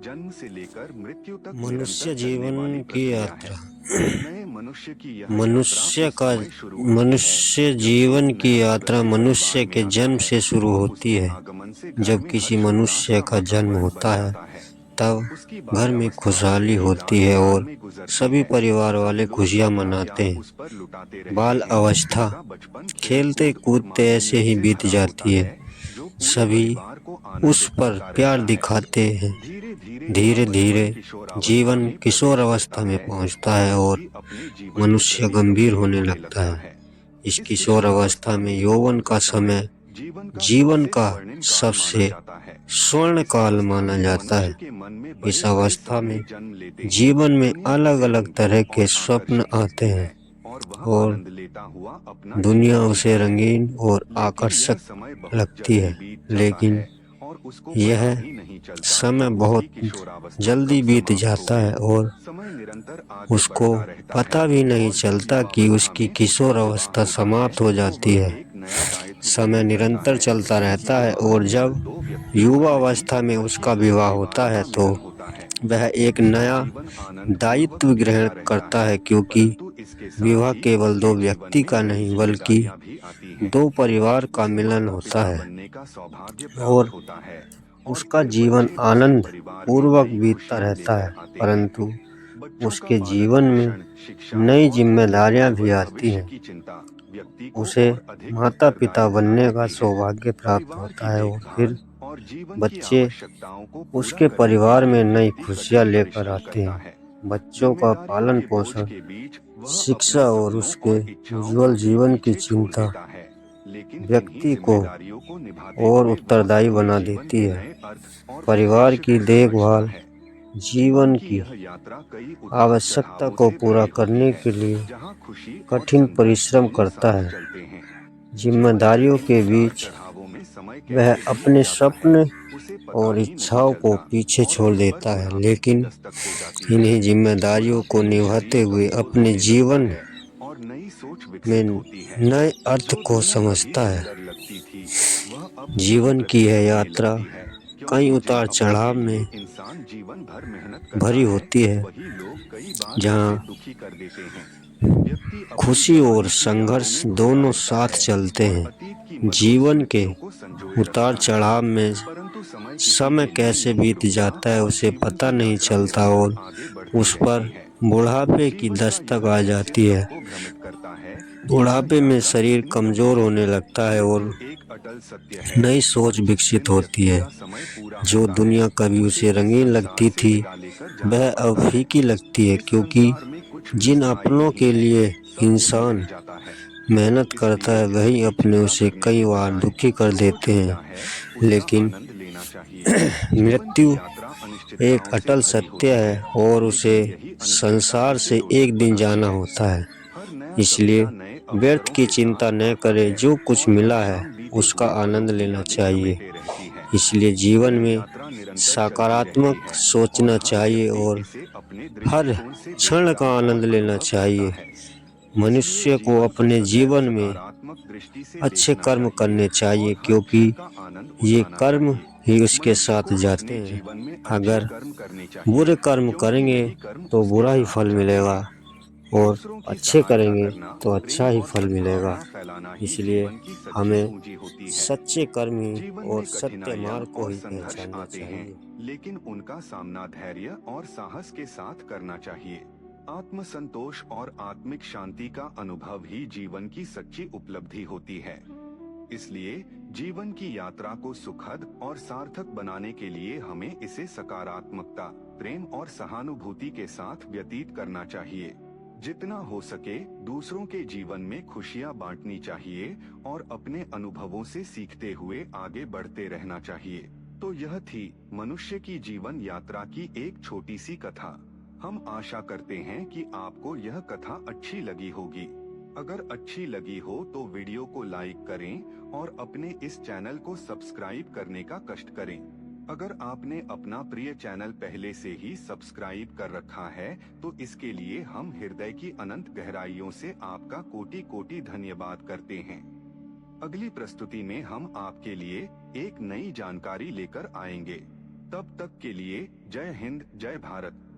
जन्म से लेकर मृत्यु तक मनुष्य निरंतर चलने जीवन वाली की प्रक्रिया है। यात्रा। नए मनुष्य की यह यात्रा मनुष्य उस का समय शुरू होती है मनुष्य जब वो जीवन एक की नया यात्रा सदस्य परिवार मनुष्य में के आता जन्म है से शुरू और होती उसके है। आगमन से घर जब में किसी हर्ष उल्लास मनुष्य का का जन्म वातावरण बन होता है, जाता है। तब उसकी घर में बाल्यावस्था खुशहाली एक होती है राजकाल और में गुजरती सभी है। परिवार सब वाले लोग खुशियां अपना मनाते ज्ञान हैं। उस पर लुटाते रहते बाल हैं। अवस्था उसका बचपन खेलते खेल-कूद और कूदते ऐसे मासूमियत ही से बीत भरा होता जाती है। है, जो पूरे सभी परिवार को उस आनंदित पर करता प्यार रहता है। दिखाते हैं। धीरे-धीरे यह धीरे बचपन धीरे किशोरावस्था जीवन में किशोर प्रवेश करता अवस्था में है पहुंचता और है और व्यक्ति अपने जीवन के मनुष्य प्रति गंभीर गंभीर होने होने लगता लगता है। है। इस इस किशोर किशोरावस्था अवस्था में में यौवन का का समय जीवन का जीवन सबसे का स्वर्णिम काल माना सबसे जाता है। स्वर्ण इस काल अवस्था माना में जाता मनुष्य है। के मन में इस बड़े-बड़े अवस्था सपने में जन्म लेते हैं। जीवन में दुनिया अलग उसे अलग तरह रंगीन के और स्वप्न आकर्षक आते दिखती हैं है और वह और आनंद लेता हुआ अपना दुनिया जीवन उसे जीता है। रंगीन और लेकिन यह आकर्षक समय बहुत लगती जल्दी है, बीत जाता लेकिन है और उसको यह पता भी नहीं चलता समय कि बहुत उसकी किशोरावस्था जल्दी कब बीत समाप्त हो जाता गई। है और समय निरंतर आगे उसको बढ़ता रहता है पता भी नहीं और जब चलता कि युवावस्था उसकी में किशोर उसका विवाह अवस्था होता है समाप्त हो तो जाती वह है। एक नया दायित्व समय ग्रहण करता निरंतर है। चलता रहता है विवाह और केवल जब दो व्यक्तियों का युवा नहीं अवस्था में बल्कि उसका दो विवाह होता परिवारों है का तो मिलन होता है। वह एक उसका नया जीवन आनंद पूर्वक दायित्व ग्रहण बीतता रहता करता है, है, क्योंकि परंतु इसके साथ विवाह ही केवल उसके दो जीवन व्यक्ति में का कई नहीं बल्कि जिम्मेदारियां भी आती हैं। दो परिवार का उसे मिलन माता होता पिता है बनने का सौभाग्य प्राप्त और होता है और उसका फिर जीवन बच्चे उसे आनंद परिवार में पूर्वक नई बीतता खुशियां रहता लेकर है, आते हैं। परंतु बच्चों का उसके पालन जीवन में पोषण, शिक्षा नई और उनके जिम्मेदारियां भी उज्जवल आती भविष्य हैं। की चिंता व्यक्ति को उसे और अधिक माता पिता उत्तरदायी बना बनने का देती है। सौभाग्य प्राप्त परिवार की होता है और फिर देखभाल और जीवन की बच्चे आवश्यकताओं को पूरा उसके करने के परिवार लिए में नई व्यक्ति खुशियां कठिन लेकर परिश्रम आते करता हैं। है। बच्चों का जिम्मेदारियों पालन के बोझ पोषण, के बीच वह अपने शिक्षा और सपनों उसके और इच्छाओं उज्जवल को भी जीवन की पीछे छोड़ चिंता देता है। लेकिन इन्हीं व्यक्ति को जिम्मेदारियों को निभाते और हुए वह उत्तरदायी अपने बना जीवन देती के है। नए अर्थ और परिवार उद्देश्य की को समझता देखभाल है। जीवन जीवन की की यह यात्रा कई आवश्यकता उतार-चढ़ावों को से पूरा भरी होती करने है, के लिए जहां खुशी और कठिन संघर्ष परिश्रम दोनों करता साथ है। चलते हैं। जीवन के जिम्मेदारियों इन के बीच उतार-चढ़ावों में समय वह कैसे बीत अपने जाता है, सपने उसे पता और ही नहीं इच्छाओं को चलता पीछे और छोड़ उस पर देता है, बुढ़ापे की लेकिन दस्तक हो जाती है। इन्हीं जिम्मेदारियों को बुढ़ापे में निभाते शरीर हुए कमजोर अपने होने लगता जीवन है और नई सोच में विकसित होती है। नए अर्थ जो को दुनिया कभी समझता है। सुंदर लगती थी, वह अब कूड़ी जीवन की प्रतीत यह होने यात्रा लगती है, कई क्योंकि जिन उतार अपनों चढ़ाव के लिए में इंसान जीवन भर मेहनत भरी करता है, होती है, वही लोग कई बार जहाँ उसे दुखी कर देते हैं। व्यक्ति अपनी खुशी और जवानी की यादों संघर्ष में खोया दोनों रहता साथ है चलते और हैं। अतीत की मधुर जीवन के स्मृतियों को संजोए उतार रखता है। चढ़ाव में परंतु समय किसी समय के लिए कैसे नहीं बीत रुकता जाता है और उसे जीवन पता की नहीं यात्रा चलता निरंतर और आगे बढ़ती उस रहती पर है। बुढ़ापे की जीवन का दस्तक यह आ रहस्य जाती है। सबको भ्रमित करता है कि यह बुढ़ापे में यात्रा शरीर कितनी लंबी कमजोर है। होने लगता है और मृत्यु एक अटल सत्य है नई और सोच जिस विकसित दिन होती व्यक्ति है। का समय पूरा जो होता है, दुनिया कभी उसे उसे इस रंगीन संसार लगती से थी, विदा लेकर जाना वह अब पड़ता है। फीकी लगती है, इस क्योंकि संसार में कुछ भी जिन स्थायी अपनों नहीं के है, लिए सब यहीं रह इंसान जाता है। मेहनत करता इसलिए है, वही जिंदगी अपने चिंता उसे करने कई के बार बजाय दुखी कर जो कुछ देते हैं। मिला है उसका लेकिन आनंद लेना चाहिए। जीवन की मृत्यु यात्रा एक अनिश्चितताओं से अटल भरी सत्य होती है, है और उसे लेकिन यही अनिश्चितता संसार इसे से रोचक एक दिन बनाती जाना है। होता है। हर नया इसलिए सवेरा नए व्यर्थ अवसरों की के चिंता साथ न आता करे, है जो कुछ और हर मिला है शाम बीते उसका हुए पलों आनंद की लेना यादें चाहिए। समेटे रहती है। इसलिए जीवन यह में यात्रा निरंतर चलती रहती सकारात्मक है और सोचना हर चाहिए व्यक्ति और इसे अपने हर दृष्टिकोण से क्षण देखता का और आनंद लेना अनुभव करता चाहिए। है। इसलिए मनुष्य को जीवन को अपने सदैव जीवन में सकारात्मक दृष्टि से अच्छे देखना कर्म चाहिए करने चाहिए, और हर क्योंकि क्षण का आनंद ये उठाना कर्म चाहिए। ही उसके मनुष्य साथ को जाते अपने हैं। जीवन में अच्छे अगर कर्म करने बुरे चाहिए, कर्म क्योंकि करेंगे यही कर्म तो उसके बुरा ही साथ फल जाते मिलेगा हैं। और दूसरों की अच्छे सहायता करेंगे करना, तो अच्छा प्रेम ही और फल मिलेगा। सद्भावना फैलाना ही इसलिए जीवन की सच्ची हमें पूंजी होती है। सच्चे कर्म ही जीवन और में सत्य कठिनाइयां मार्ग को और ही संघर्ष पहचानना आते हैं, चाहिए। लेकिन उनका सामना धैर्य और साहस के साथ करना चाहिए। आत्मसंतोष और आत्मिक शांति का अनुभव ही जीवन की सच्ची उपलब्धि होती है। इसलिए जीवन की यात्रा को सुखद और सार्थक बनाने के लिए हमें इसे सकारात्मकता, प्रेम और सहानुभूति के साथ व्यतीत करना चाहिए। जितना हो सके दूसरों के जीवन में खुशियां बांटनी चाहिए और अपने अनुभवों से सीखते हुए आगे बढ़ते रहना चाहिए। तो यह थी मनुष्य की जीवन यात्रा की एक छोटी सी कथा। हम आशा करते हैं कि आपको यह कथा अच्छी लगी होगी। अगर अच्छी लगी हो तो वीडियो को लाइक करें और अपने इस चैनल को सब्सक्राइब करने का कष्ट करें। अगर आपने अपना प्रिय चैनल पहले से ही सब्सक्राइब कर रखा है तो इसके लिए हम हृदय की अनंत गहराइयों से आपका कोटि कोटि धन्यवाद करते हैं। अगली प्रस्तुति में हम आपके लिए एक नई जानकारी लेकर आएंगे। तब तक के लिए जय हिंद जय भारत।